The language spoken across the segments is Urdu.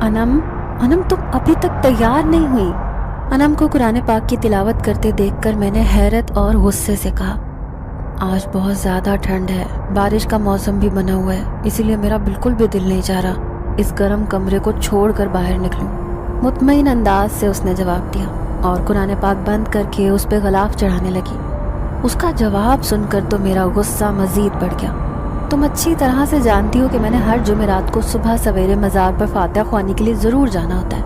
انم انم تم ابھی تک تیار نہیں ہوئی؟ انم کو قرآن پاک کی تلاوت کرتے دیکھ کر میں نے حیرت اور غصے سے کہا، آج بہت زیادہ ٹھنڈ ہے، بارش کا موسم بھی بنا ہوا ہے، اسی لیے میرا بالکل بھی دل نہیں چاہ رہا اس گرم کمرے کو چھوڑ کر باہر نکلوں۔ مطمئن انداز سے اس نے جواب دیا اور قرآن پاک بند کر کے اس پہ غلاف چڑھانے لگی۔ اس کا جواب سن کر تو میرا غصہ مزید بڑھ گیا۔ تم اچھی طرح سے جانتی ہو کہ میں نے ہر جمعرات کو صبح سویرے مزار پر فاتحہ خوانی کے لیے ضرور جانا ہوتا ہے،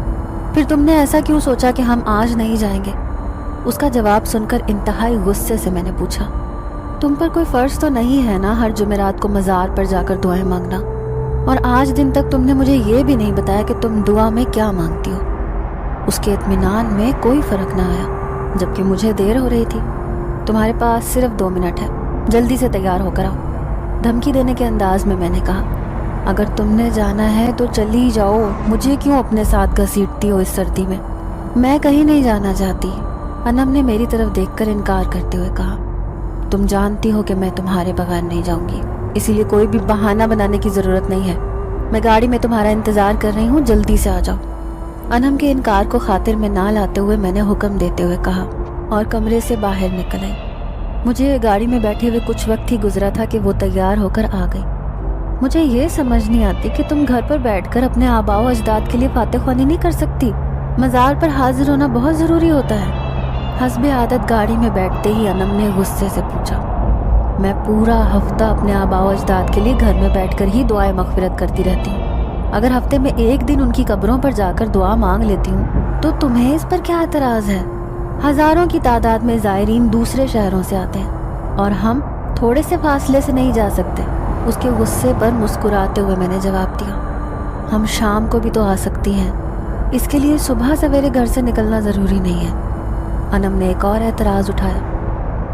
پھر تم نے ایسا کیوں سوچا کہ ہم آج نہیں جائیں گے؟ اس کا جواب سن کر انتہائی غصے سے میں نے پوچھا، تم پر کوئی فرض تو نہیں ہے نا ہر جمعرات کو مزار پر جا کر دعائیں مانگنا؟ اور آج دن تک تم نے مجھے یہ بھی نہیں بتایا کہ تم دعا میں کیا مانگتی ہو۔ اس کے اطمینان میں کوئی فرق نہ آیا، جبکہ مجھے دیر ہو رہی تھی۔ تمہارے پاس صرف 2 منٹ ہے، جلدی سے تیار ہو کر آؤ۔ دھمکی دینے کے انداز میں میں نے کہا، اگر تم نے جانا ہے تو چلی جاؤ، مجھے کیوں اپنے ساتھ گھسیٹتی ہو اس سردی میں؟ میں کہیں نہیں جانا چاہتی، انم نے میری طرف دیکھ کر انکار کرتے ہوئے کہا۔ تم جانتی ہو کہ میں تمہارے بغیر نہیں جاؤں گی، اسی لیے کوئی بھی بہانہ بنانے کی ضرورت نہیں ہے۔ میں گاڑی میں تمہارا انتظار کر رہی ہوں، جلدی سے آ جاؤ۔ انم کے انکار کو خاطر میں نہ لاتے ہوئے میں نے حکم دیتے ہوئے کہا اور کمرے سے باہر نکل آئی۔ مجھے گاڑی میں بیٹھے ہوئے کچھ وقت ہی گزرا تھا کہ وہ تیار ہو کر آ گئی۔ مجھے یہ سمجھ نہیں آتی کہ تم گھر پر بیٹھ کر اپنے آباء و اجداد کے لیے فاتح خوانی نہیں کر سکتی؟ مزار پر حاضر ہونا بہت ضروری ہوتا ہے۔ حسب عادت گاڑی میں بیٹھتے ہی انم نے غصے سے پوچھا، میں پورا ہفتہ اپنے آباء و اجداد کے لیے گھر میں بیٹھ کر ہی دعائیں مغفرت کرتی رہتی ہوں، اگر ہفتے میں ایک دن ان کی قبروں پر جا کر دعا مانگ لیتی ہوں تو تمہیں اس پر کیا اعتراض ہے؟ ہزاروں کی تعداد میں زائرین دوسرے شہروں سے آتے ہیں اور ہم تھوڑے سے فاصلے سے نہیں جا سکتے۔ اس کے غصے پر مسکراتے ہوئے میں نے جواب دیا، ہم شام کو بھی تو آ سکتی ہیں، اس کے لیے صبح سویرے گھر سے نکلنا ضروری نہیں ہے۔ انم نے ایک اور اعتراض اٹھایا،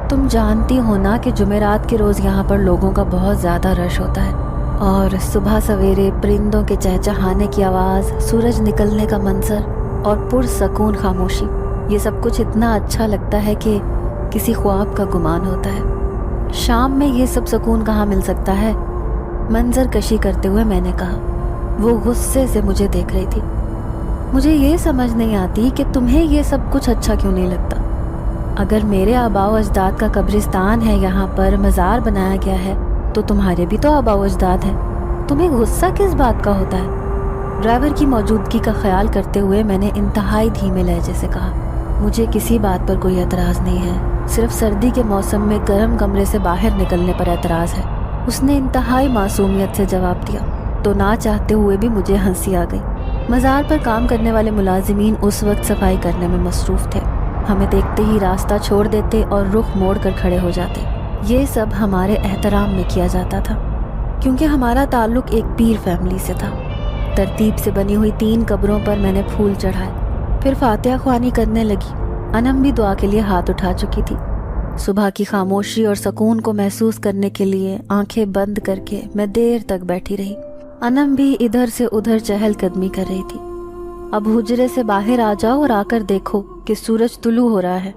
تم جانتی ہو نا کہ جمعرات کے روز یہاں پر لوگوں کا بہت زیادہ رش ہوتا ہے، اور صبح سویرے پرندوں کے چہچہانے کی آواز، سورج نکلنے کا منظر اور پرسکون خاموشی، یہ سب کچھ اتنا اچھا لگتا ہے کہ کسی خواب کا گمان ہوتا ہے۔ شام میں یہ سب سکون کہاں مل سکتا ہے؟ منظر کشی کرتے ہوئے میں نے کہا۔ وہ غصے سے مجھے دیکھ رہی تھی۔ مجھے یہ سمجھ نہیں آتی کہ تمہیں یہ سب کچھ اچھا کیوں نہیں لگتا؟ اگر میرے آباء و اجداد کا قبرستان ہے، یہاں پر مزار بنایا گیا ہے، تو تمہارے بھی تو آباء و اجداد ہیں، تمہیں غصہ کس بات کا ہوتا ہے؟ ڈرائیور کی موجودگی کا خیال کرتے ہوئے میں نے انتہائی دھیمے لہجے سے کہا، مجھے کسی بات پر کوئی اعتراض نہیں ہے، صرف سردی کے موسم میں گرم کمرے سے باہر نکلنے پر اعتراض ہے۔ اس نے انتہائی معصومیت سے جواب دیا تو نہ چاہتے ہوئے بھی مجھے ہنسی آ گئی۔ مزار پر کام کرنے والے ملازمین اس وقت صفائی کرنے میں مصروف تھے، ہمیں دیکھتے ہی راستہ چھوڑ دیتے اور رخ موڑ کر کھڑے ہو جاتے۔ یہ سب ہمارے احترام میں کیا جاتا تھا، کیونکہ ہمارا تعلق ایک پیر فیملی سے تھا۔ ترتیب سے بنی ہوئی 3 قبروں پر میں نے پھول چڑھائے، پھر فاتحہ خوانی کرنے لگی۔ انم بھی دعا کے لیے ہاتھ اٹھا چکی تھی۔ صبح کی خاموشی اور سکون کو محسوس کرنے کے لیے آنکھیں بند کر کے میں دیر تک بیٹھی رہی۔ انم بھی ادھر سے ادھر چہل قدمی کر رہی تھی۔ اب حجرے سے باہر آ جاؤ اور آ کر دیکھو کہ سورج طلوع ہو رہا ہے۔